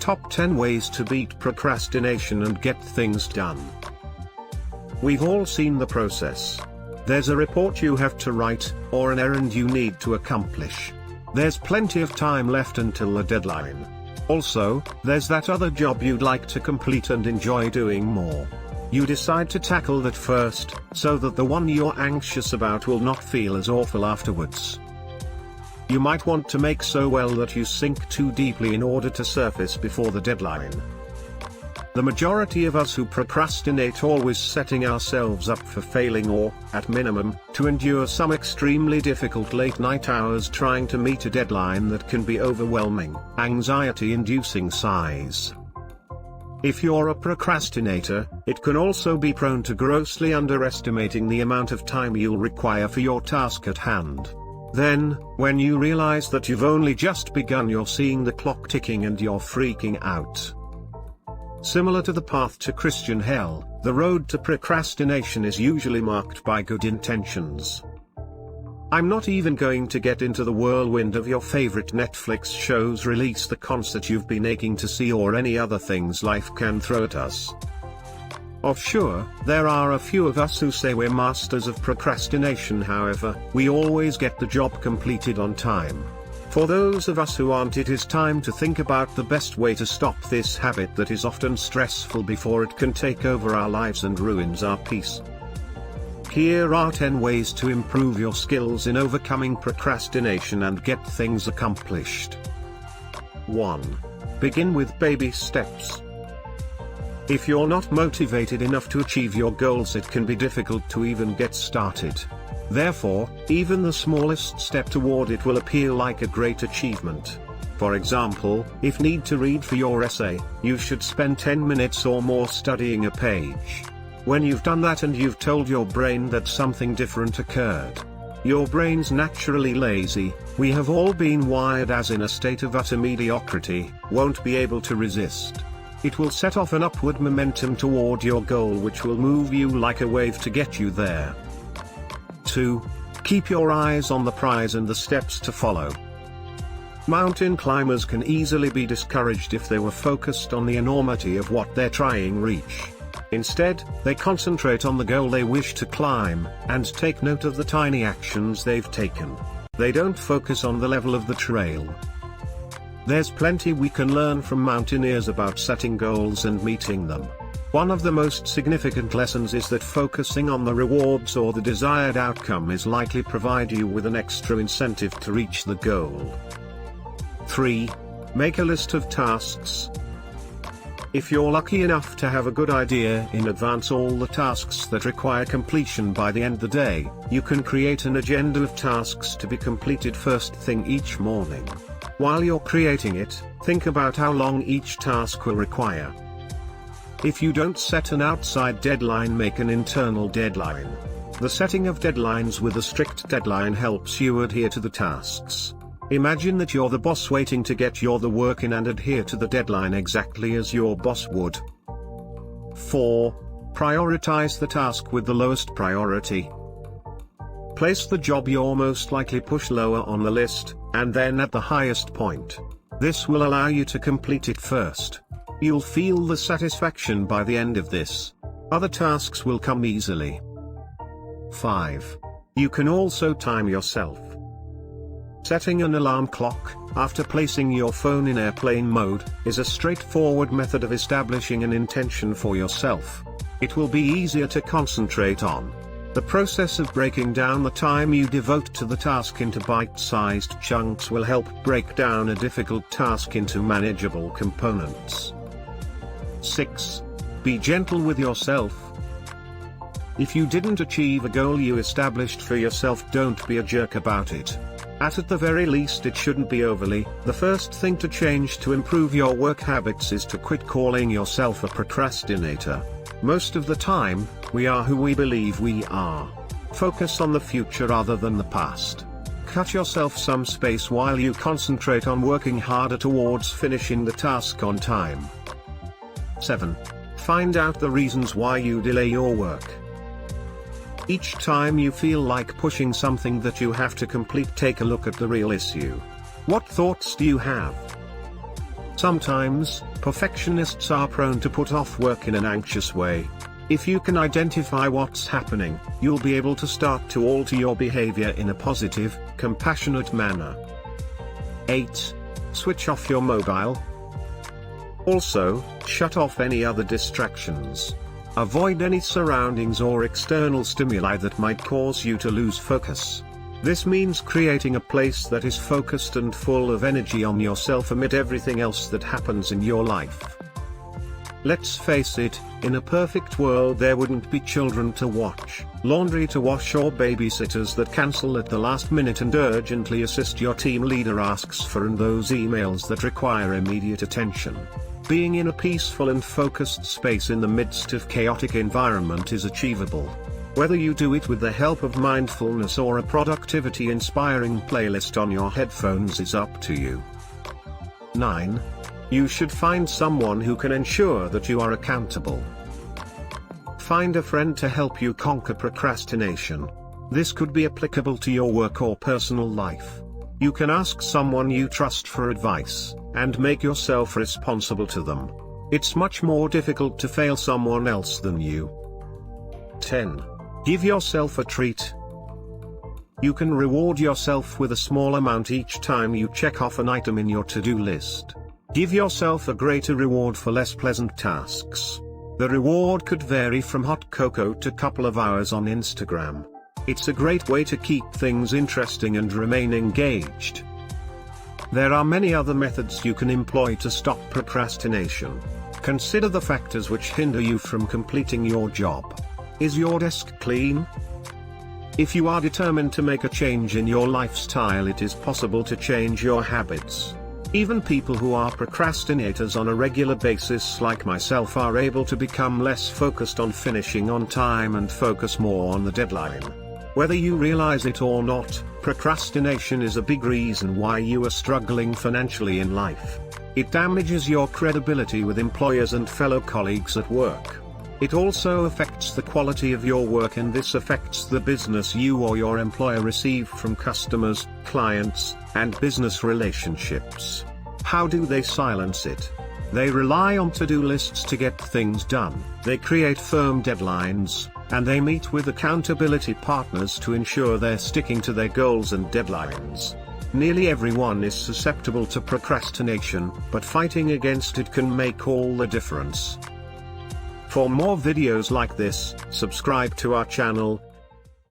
top 10 ways to beat procrastination and get things done. We've all seen the process. There's a report you have to write, or an errand you need to accomplish. There's plenty of time left until the deadline. Also, there's that other job you'd like to complete and enjoy doing more. You decide to tackle that first, so that the one you're anxious about will not feel as awful afterwards. You might want to make so well that you sink too deeply in order to surface before the deadline. The majority of us who procrastinate always setting ourselves up for failing or, at minimum, to endure some extremely difficult late-night hours trying to meet a deadline that can be overwhelming, anxiety-inducing size. If you're a procrastinator, it can also be prone to grossly underestimating the amount of time you'll require for your task at hand. Then, when you realize that you've only just begun, you're seeing the clock ticking and you're freaking out. Similar to the path to Christian hell, the road to procrastination is usually marked by good intentions. I'm not even going to get into the whirlwind of your favorite Netflix show's release, the concert you've been aching to see, or any other things life can throw at us. Sure, there are a few of us who say we're masters of procrastination. However, we always get the job completed on time. For those of us who aren't, it is time to think about the best way to stop this habit that is often stressful before it can take over our lives and ruins our peace. Here are 10 ways to improve your skills in overcoming procrastination and get things accomplished. 1. Begin with baby steps. If you're not motivated enough to achieve your goals, it can be difficult to even get started. Therefore, even the smallest step toward it will appear like a great achievement. For example, if need to read for your essay, you should spend 10 minutes or more studying a page. When you've done that and you've told your brain that something different occurred, your brain's naturally lazy, we have all been wired as in a state of utter mediocrity, won't be able to resist. It will set off an upward momentum toward your goal, which will move you like a wave to get you there. 2. Keep your eyes on the prize and the steps to follow. Mountain climbers can easily be discouraged if they were focused on the enormity of what they're trying to reach. Instead, they concentrate on the goal they wish to climb, and take note of the tiny actions they've taken. They don't focus on the level of the trail. There's plenty we can learn from mountaineers about setting goals and meeting them. One of the most significant lessons is that focusing on the rewards or the desired outcome is likely to provide you with an extra incentive to reach the goal. 3. Make a list of tasks. If you're lucky enough to have a good idea in advance all the tasks that require completion by the end of the day, you can create an agenda of tasks to be completed first thing each morning. While you're creating it, think about how long each task will require. If you don't set an outside deadline, make an internal deadline. The setting of deadlines with a strict deadline helps you adhere to the tasks. Imagine that you're the boss waiting to get the work in and adhere to the deadline exactly as your boss would. 4. Prioritize the task with the lowest priority. Place the job you're most likely push lower on the list, and then at the highest point. This will allow you to complete it first. You'll feel the satisfaction by the end of this. Other tasks will come easily. 5. You can also time yourself. Setting an alarm clock, after placing your phone in airplane mode, is a straightforward method of establishing an intention for yourself. It will be easier to concentrate on. The process of breaking down the time you devote to the task into bite-sized chunks will help break down a difficult task into manageable components. 6. Be gentle with yourself. If you didn't achieve a goal you established for yourself, don't be a jerk about it. At the very least, it shouldn't be overly. The first thing to change to improve your work habits is to quit calling yourself a procrastinator. Most of the time, we are who we believe we are. Focus on the future rather than the past. Cut yourself some space while you concentrate on working harder towards finishing the task on time. 7. Find out the reasons why you delay your work. Each time you feel like pushing something that you have to complete, take a look at the real issue. What thoughts do you have? Sometimes, perfectionists are prone to put off work in an anxious way. If you can identify what's happening, you'll be able to start to alter your behavior in a positive, compassionate manner. 8. Switch off your mobile. Also, shut off any other distractions. Avoid any surroundings or external stimuli that might cause you to lose focus. This means creating a place that is focused and full of energy on yourself amid everything else that happens in your life. Let's face it, in a perfect world there wouldn't be children to watch, laundry to wash, or babysitters that cancel at the last minute and urgently assist your team leader asks for, and those emails that require immediate attention. Being in a peaceful and focused space in the midst of chaotic environment is achievable. Whether you do it with the help of mindfulness or a productivity-inspiring playlist on your headphones is up to you. 9. You should find someone who can ensure that you are accountable. Find a friend to help you conquer procrastination. This could be applicable to your work or personal life. You can ask someone you trust for advice, and make yourself responsible to them. It's much more difficult to fail someone else than you. 10. Give yourself a treat. You can reward yourself with a small amount each time you check off an item in your to-do list. Give yourself a greater reward for less pleasant tasks. The reward could vary from hot cocoa to couple of hours on Instagram. It's a great way to keep things interesting and remain engaged. There are many other methods you can employ to stop procrastination. Consider the factors which hinder you from completing your job. Is your desk clean? If you are determined to make a change in your lifestyle, it is possible to change your habits. Even people who are procrastinators on a regular basis like myself are able to become less focused on finishing on time and focus more on the deadline. Whether you realize it or not, procrastination is a big reason why you are struggling financially in life. It damages your credibility with employers and fellow colleagues at work. It also affects the quality of your work, and this affects the business you or your employer receive from customers, clients, and business relationships. How do they silence it? They rely on to-do lists to get things done. They create firm deadlines, and they meet with accountability partners to ensure they're sticking to their goals and deadlines. Nearly everyone is susceptible to procrastination, but fighting against it can make all the difference. For more videos like this, subscribe to our channel,